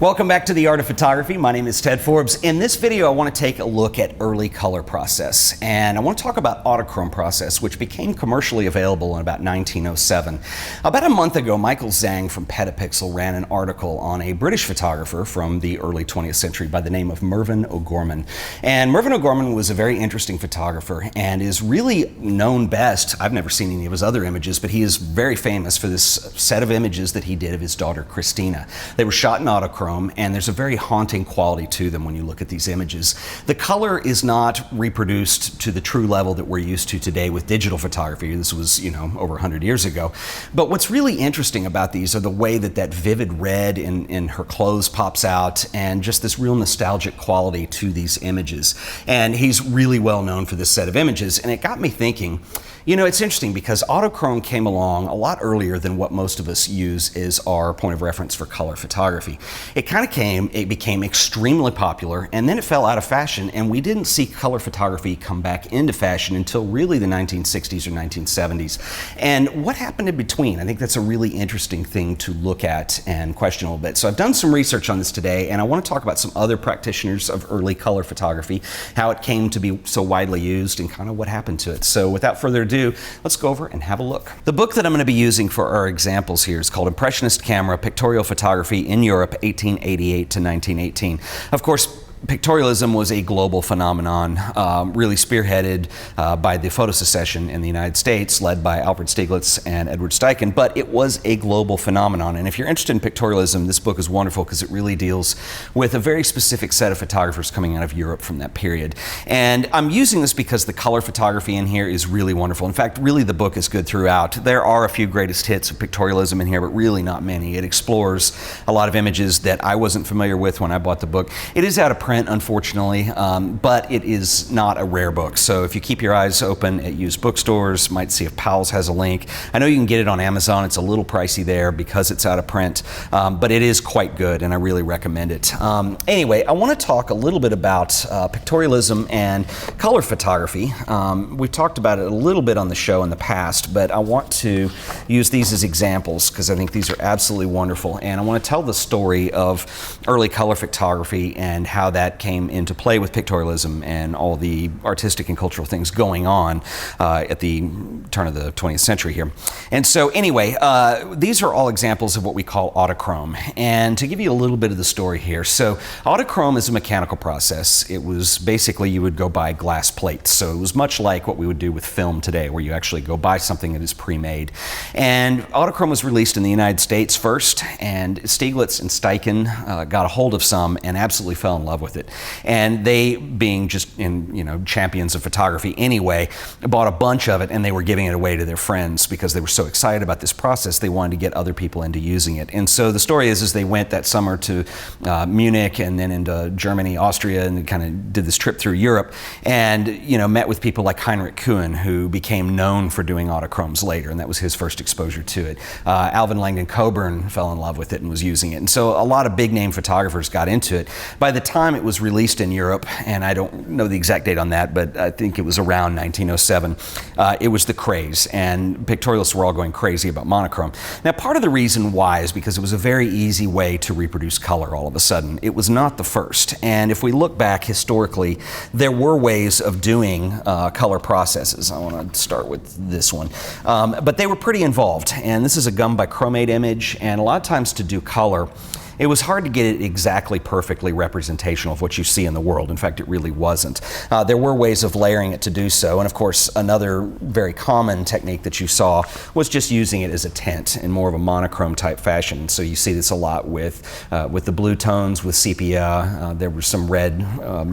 Welcome back to The Art of Photography. My name is Ted Forbes. In this video, I want to take a look at early color process, and I want to talk about Autochrome process, which became commercially available in about 1907. About a month ago, Michael Zhang from Petapixel ran an article on a British photographer from the early 20th century by the name of Mervyn O'Gorman. And Mervyn O'Gorman was a very interesting photographer and is really known best, I've never seen any of his other images, but he is very famous for this set of images that he did of his daughter Christina. They were shot in Autochrome, and there's a very haunting quality to them when you look at these images. The color is not reproduced to the true level that we're used to today with digital photography. This was, over 100 years ago. But what's really interesting about these are the way that that vivid red in her clothes pops out, and just this real nostalgic quality to these images. And he's really well known for this set of images, and it got me thinking, it's interesting because Autochrome came along a lot earlier than what most of us use as our point of reference for color photography. It became extremely popular, and then it fell out of fashion, and we didn't see color photography come back into fashion until really the 1960s or 1970s. And what happened in between? I think that's a really interesting thing to look at and question a little bit. So I've done some research on this today, and I want to talk about some other practitioners of early color photography, how it came to be so widely used, and kind of what happened to it. So without further ado, let's go over and have a look. The book that I'm going to be using for our examples here is called Impressionist Camera, Pictorial Photography in Europe, 1888 to 1918. Of course, Pictorialism was a global phenomenon, really spearheaded by the photo secession in the United States, led by Alfred Stieglitz and Edward Steichen, but it was a global phenomenon. And if you're interested in pictorialism, this book is wonderful because it really deals with a very specific set of photographers coming out of Europe from that period. And I'm using this because the color photography in here is really wonderful. In fact, really the book is good throughout. There are a few greatest hits of pictorialism in here, but really not many. It explores a lot of images that I wasn't familiar with when I bought the book. It is out of print, unfortunately, but it is not a rare book. So if you keep your eyes open at used bookstores, might see if Powell's has a link. I know you can get it on Amazon. It's a little pricey there because it's out of print, but it is quite good, and I really recommend it. Anyway, I want to talk a little bit about pictorialism and color photography. We've talked about it a little bit on the show in the past, but I want to use these as examples because I think these are absolutely wonderful, and I want to tell the story of early color photography and how that came into play with pictorialism and all the artistic and cultural things going on at the turn of the 20th century here. And so anyway, these are all examples of what we call autochrome. And to give you a little bit of the story here, so autochrome is a mechanical process. It was basically you would go buy glass plates. So it was much like what we would do with film today, where you actually go buy something that is pre-made. And autochrome was released in the United States first, and Stieglitz and Steichen got a hold of some and absolutely fell in love with it. And they, being just champions of photography anyway, bought a bunch of it, and they were giving it away to their friends because they were so excited about this process. They wanted to get other people into using it. And so the story is they went that summer to Munich and then into Germany, Austria, and kind of did this trip through Europe, and met with people like Heinrich Kuhn, who became known for doing autochromes later, and that was his first exposure to it. Alvin Langdon Coburn fell in love with it and was using it. And so a lot of big name photographers got into it. By the time it was released in Europe, and I don't know the exact date on that, but I think it was around 1907, it was the craze, and pictorialists were all going crazy about monochrome. Now, part of the reason why is because it was a very easy way to reproduce color all of a sudden. It was not the first, and if we look back historically, there were ways of doing color processes. I want to start with this one, but they were pretty involved, and this is a gum bichromate image, and a lot of times to do color, it was hard to get it exactly perfectly representational of what you see in the world. In fact, it really wasn't. There were ways of layering it to do so, and of course, another very common technique that you saw was just using it as a tint in more of a monochrome type fashion. So you see this a lot with the blue tones, with sepia. There was some red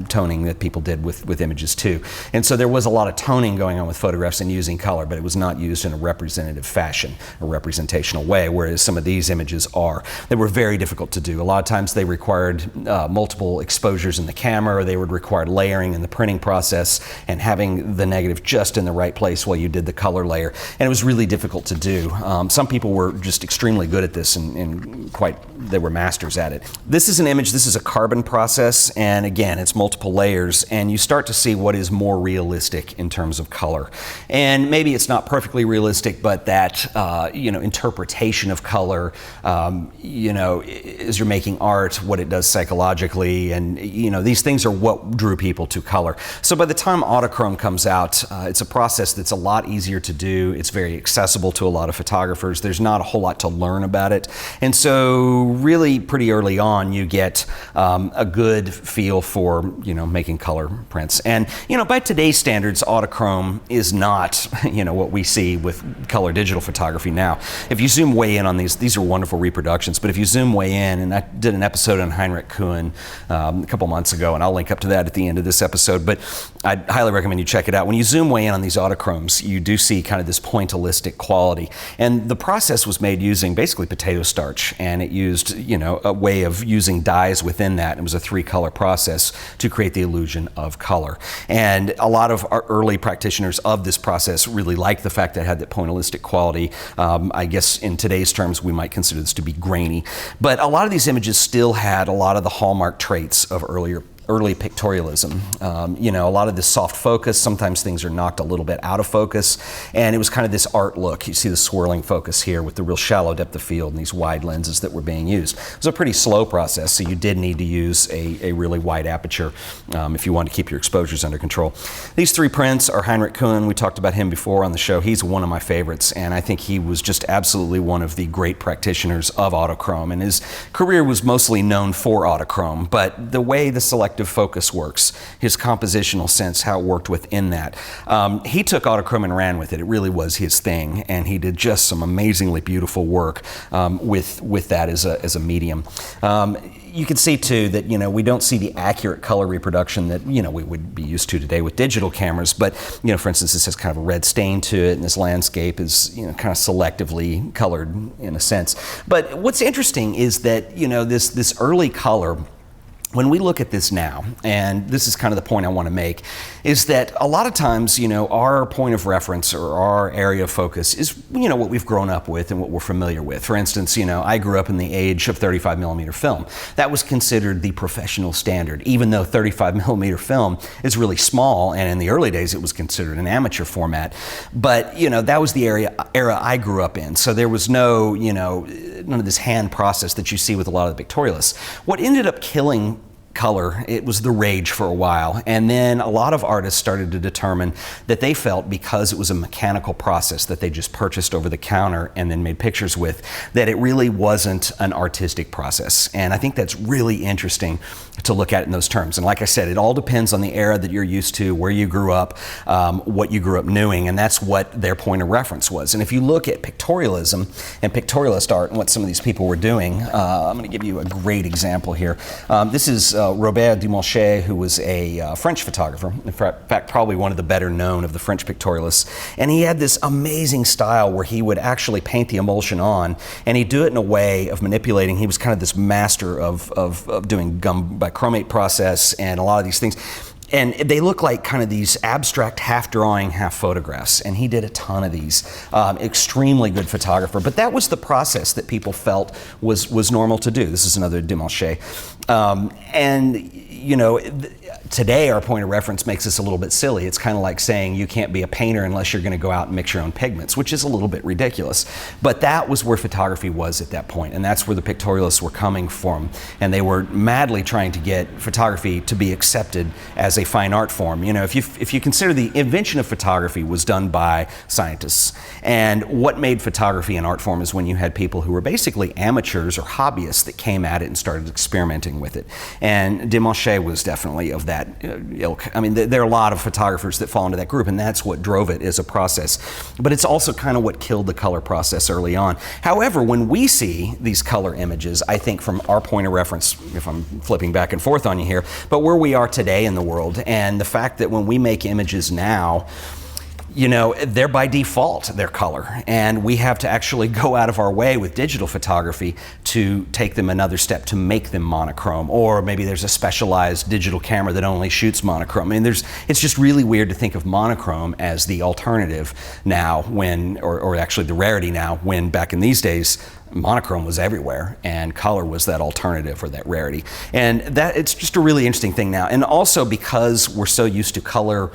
toning that people did with images too. And so there was a lot of toning going on with photographs and using color, but it was not used in a representative fashion, a representational way, whereas some of these images are. They were very difficult to do. A lot of times they required multiple exposures in the camera, or they would require layering in the printing process and having the negative just in the right place while you did the color layer. And it was really difficult to do. Some people were just extremely good at this and they were masters at it. This is an image, this is a carbon process, and again, it's multiple layers, and you start to see what is more realistic in terms of color. And maybe it's not perfectly realistic, but that interpretation of color, as you're making art, what it does psychologically, and these things are what drew people to color. So by the time Autochrome comes out, it's a process that's a lot easier to do. It's very accessible to a lot of photographers. There's not a whole lot to learn about it, and so really pretty early on you get a good feel for making color prints. And by today's standards, Autochrome is not what we see with color digital photography now. If you zoom way in on these are wonderful reproductions, but if you zoom way in, and I did an episode on Heinrich Kuhn a couple months ago, and I'll link up to that at the end of this episode, but I'd highly recommend you check it out. When you zoom way in on these Autochromes, you do see kind of this pointillistic quality, and the process was made using basically potato starch, and it used a way of using dyes within that. It was a 3-color process to create the illusion of color, and a lot of our early practitioners of this process really liked the fact that it had that pointillistic quality. I guess in today's terms we might consider this to be grainy, but a lot of these images still had a lot of the hallmark traits of early pictorialism. A lot of this soft focus, sometimes things are knocked a little bit out of focus, and it was kind of this art look. You see the swirling focus here with the real shallow depth of field and these wide lenses that were being used. It was a pretty slow process, so you did need to use a really wide aperture if you want to keep your exposures under control. These 3 prints are Heinrich Kuhn. We talked about him before on the show. He's one of my favorites, and I think he was just absolutely one of the great practitioners of Autochrome, and his career was mostly known for Autochrome, but the way the selective focus works, his compositional sense, how it worked within that. He took Autochrome and ran with it. It really was his thing, and he did just some amazingly beautiful work with that as a medium. You can see too that we don't see the accurate color reproduction that we would be used to today with digital cameras, but for instance, this has kind of a red stain to it, and this landscape is kind of selectively colored in a sense. But what's interesting is that this early color, when we look at this now, and this is kind of the point I want to make, is that a lot of times, our point of reference or our area of focus is, what we've grown up with and what we're familiar with. For instance, I grew up in the age of 35 millimeter film. That was considered the professional standard, even though 35 millimeter film is really small, and in the early days it was considered an amateur format. But, that was the era I grew up in. So there was no, none of this hand process that you see with a lot of the pictorialists. What ended up killing color, it was the rage for a while, and then a lot of artists started to determine that they felt, because it was a mechanical process that they just purchased over the counter and then made pictures with, that it really wasn't an artistic process. And I think that's really interesting to look at in those terms. And like I said, it all depends on the era that you're used to, where you grew up, what you grew up knowing, and that's what their point of reference was. And if you look at pictorialism and pictorialist art and what some of these people were doing, I'm going to give you a great example here. This is Robert Dumoncher, who was a French photographer, in fact probably one of the better known of the French pictorialists, and he had this amazing style where he would actually paint the emulsion on, and he'd do it in a way of manipulating. He was kind of this master of doing gum bichromate process and a lot of these things. And they look like kind of these abstract half drawing, half photographs. And he did a ton of these. Extremely good photographer. But that was the process that people felt was normal to do. This is another Dumoncher. Today our point of reference makes this a little bit silly. It's kind of like saying you can't be a painter unless you're going to go out and mix your own pigments, which is a little bit ridiculous. But that was where photography was at that point, and that's where the pictorialists were coming from. And they were madly trying to get photography to be accepted as a fine art form. If you consider the invention of photography was done by scientists, and what made photography an art form is when you had people who were basically amateurs or hobbyists that came at it and started experimenting with it. And Dumoncher was definitely of that ilk. I mean, there are a lot of photographers that fall into that group, and that's what drove it as a process. But it's also kind of what killed the color process early on. However, when we see these color images, I think from our point of reference, if I'm flipping back and forth on you here, but where we are today in the world, and the fact that when we make images now, they're by default, they're color. And we have to actually go out of our way with digital photography to take them another step to make them monochrome. Or maybe there's a specialized digital camera that only shoots monochrome. I mean, it's just really weird to think of monochrome as the alternative now or actually the rarity now, when back in these days, monochrome was everywhere and color was that alternative or that rarity. And that it's just a really interesting thing now. And also because we're so used to color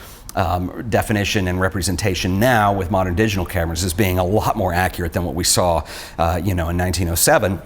definition and representation now with modern digital cameras as being a lot more accurate than what we saw in 1907.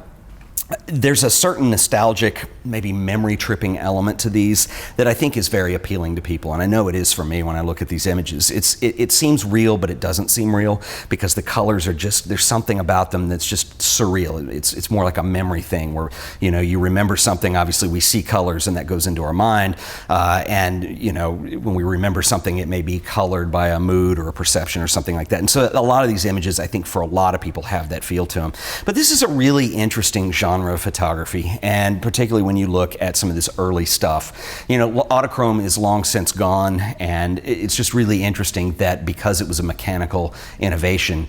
there's a certain nostalgic, maybe memory tripping element to these that I think is very appealing to people, and I know it is for me when I look at these images. It seems real, but it doesn't seem real because the colors are just, there's something about them that's just surreal. It's more like a memory thing where, you know, you remember something, obviously we see colors and that goes into our mind, and you know, when we remember something it may be colored by a mood or a perception or something like that. And so a lot of these images, I think for a lot of people, have that feel to them. But this is a really interesting genre of photography, and particularly when you look at some of this early stuff. You know, Autochrome is long since gone, and it's just really interesting that because it was a mechanical innovation,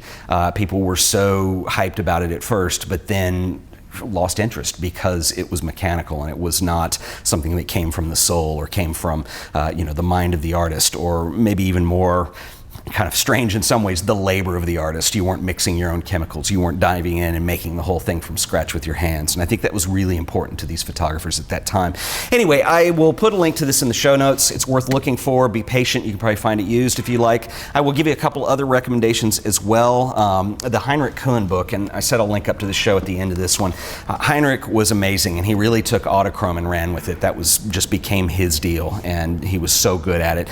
people were so hyped about it at first, but then lost interest because it was mechanical and it was not something that came from the soul or came from you know, the mind of the artist, or maybe even more kind of strange in some ways, the labor of the artist. You weren't mixing your own chemicals. You weren't diving in and making the whole thing from scratch with your hands. And I think that was really important to these photographers at that time. Anyway, I will put a link to this in the show notes. It's worth looking for. Be patient. You can probably find it used if you like. I will give you a couple other recommendations as well. The Heinrich Kuhn book, and I said I'll link up to the show at the end of this one. Heinrich was amazing, and he really took Autochrome and ran with it. That was just became his deal, and he was so good at it.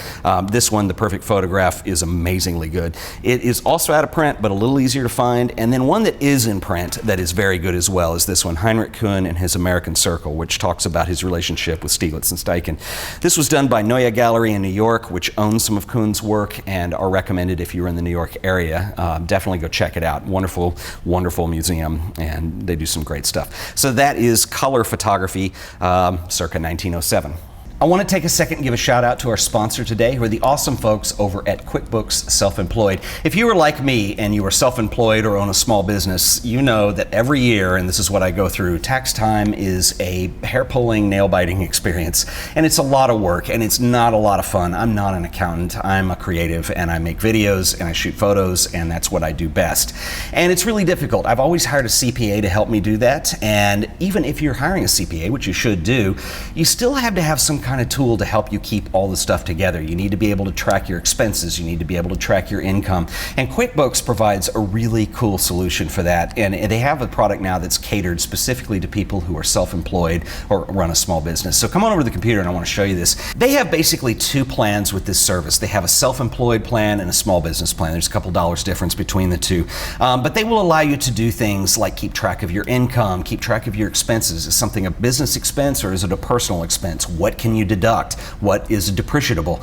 This one, The Perfect Photograph, is amazingly good. It is also out of print, but a little easier to find. And then one that is in print that is very good as well is this one, Heinrich Kuhn and His American Circle, which talks about his relationship with Stieglitz and Steichen. This was done by Neue Gallery in New York, which owns some of Kuhn's work, and are recommended if you're in the New York area. Definitely go check it out. Wonderful, wonderful museum, and they do some great stuff. So that is color photography, circa 1907. I want to take a second and give a shout out to our sponsor today, who are the awesome folks over at QuickBooks Self-Employed. If you are like me and you are self-employed or own a small business, you know that every year, and this is what I go through, tax time is a hair-pulling, nail-biting experience. And it's a lot of work, and it's not a lot of fun. I'm not an accountant. I'm a creative, and I make videos, and I shoot photos, and that's what I do best. And it's really difficult. I've always hired a CPA to help me do that, and even if you're hiring a CPA, which you should do, you still have to have some kind of tool to help you keep all the stuff together. You need to be able to track your expenses. You need to be able to track your income. And QuickBooks provides a really cool solution for that. And they have a product now that's catered specifically to people who are self-employed or run a small business. So come on over to the computer and I want to show you this. They have basically two plans with this service. They have a self-employed plan and a small business plan. There's a couple dollars difference between the two. But they will allow you to do things like keep track of your income, keep track of your expenses. Is something a business expense or is it a personal expense? What can you deduct? What is depreciable?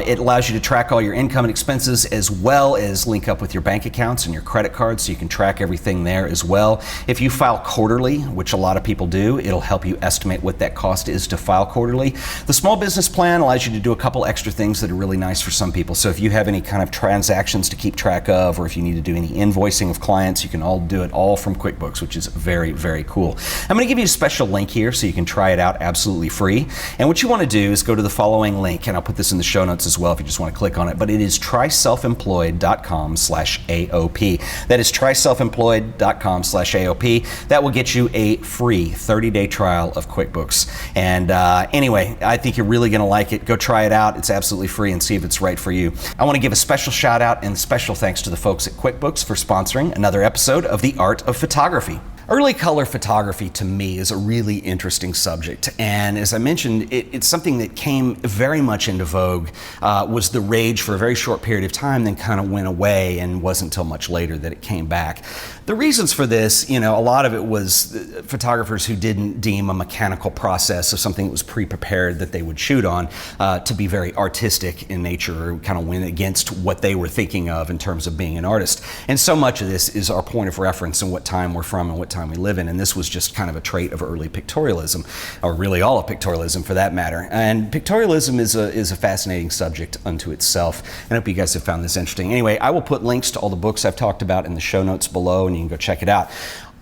It allows you to track all your income and expenses, as well as link up with your bank accounts and your credit cards, so you can track everything there as well. If you file quarterly, which a lot of people do, it'll help you estimate what that cost is to file quarterly. The small business plan allows you to do a couple extra things that are really nice for some people. So if you have any kind of transactions to keep track of, or if you need to do any invoicing of clients, you can all do it all from QuickBooks, which is very, very cool. I'm going to give you a special link here so you can try it out absolutely free. And what you want to do is go to the following link, and I'll put this in the show notes as well if you just want to click on it, but it is tryselfemployed.com/AOP. That is tryselfemployed.com/AOP. That will get you a free 30-day trial of QuickBooks. And anyway, I think you're really going to like it. Go try it out. It's absolutely free, and see if it's right for you. I want to give a special shout out and special thanks to the folks at QuickBooks for sponsoring another episode of The Art of Photography. Early color photography, to me, is a really interesting subject, and as I mentioned, it's something that came very much into vogue, was the rage for a very short period of time, then kind of went away, and wasn't until much later that it came back. The reasons for this, you know, a lot of it was photographers who didn't deem a mechanical process of something that was pre-prepared that they would shoot on to be very artistic in nature, or kind of went against what they were thinking of in terms of being an artist. And so much of this is our point of reference and what time we're from and what time we live in, and this was just kind of a trait of early pictorialism, or really all of pictorialism for that matter. And pictorialism is a fascinating subject unto itself, and I hope you guys have found this interesting. Anyway, I will put links to all the books I've talked about in the show notes below, and you can go check it out.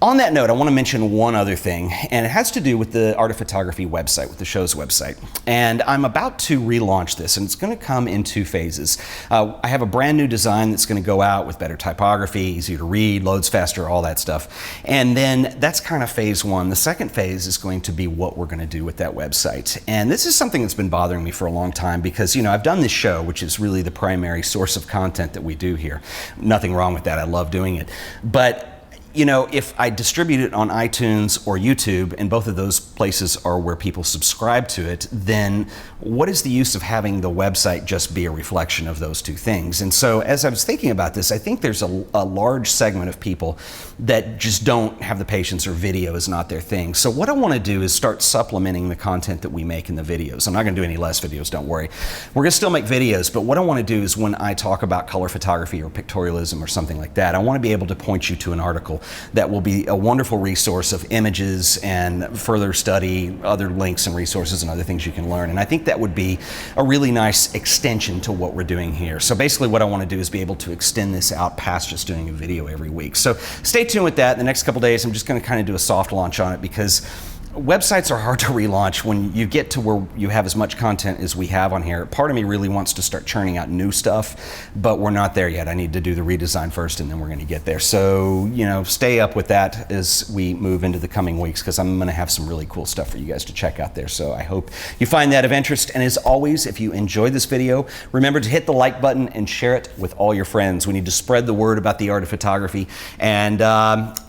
On that note, I want to mention one other thing, and it has to do with the Art of Photography website, with the show's website. And I'm about to relaunch this, and it's going to come in two phases. I have a brand new design that's going to go out with better typography, easier to read, loads faster, all that stuff. And then that's kind of phase one. The second phase is going to be what we're going to do with that website. And this is something that's been bothering me for a long time because, you know, I've done this show, which is really the primary source of content that we do here. Nothing wrong with that. I love doing it. But you know, if I distribute it on iTunes or YouTube, and both of those places are where people subscribe to it, then what is the use of having the website just be a reflection of those two things? And so as I was thinking about this, I think there's a large segment of people that just don't have the patience, or video is not their thing. So what I want to do is start supplementing the content that we make in the videos. I'm not going to do any less videos, don't worry. We're going to still make videos, but what I want to do is when I talk about color photography or pictorialism or something like that, I want to be able to point you to an article that will be a wonderful resource of images and further study, other links and resources and other things you can learn. And I think that would be a really nice extension to what we're doing here. So basically what I want to do is be able to extend this out past just doing a video every week. So stay tuned with that. In the next couple days, I'm just going to kind of do a soft launch on it, because websites are hard to relaunch when you get to where you have as much content as we have on here. Part of me really wants to start churning out new stuff, but we're not there yet. I need to do the redesign first, and then we're going to get there. So, you know, stay up with that as we move into the coming weeks, because I'm going to have some really cool stuff for you guys to check out there. So I hope you find that of interest. And as always, if you enjoyed this video, remember to hit the like button and share it with all your friends. We need to spread the word about the art of photography. And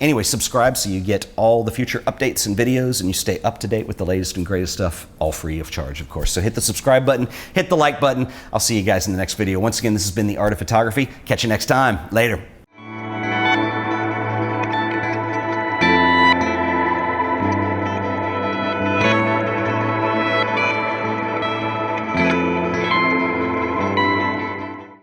anyway, subscribe so you get all the future updates and videos, and you stay up to date with the latest and greatest stuff, all free of charge, of course. So hit the subscribe button, hit the like button. I'll see you guys in the next video. Once again, this has been The Art of Photography. Catch you next time. Later.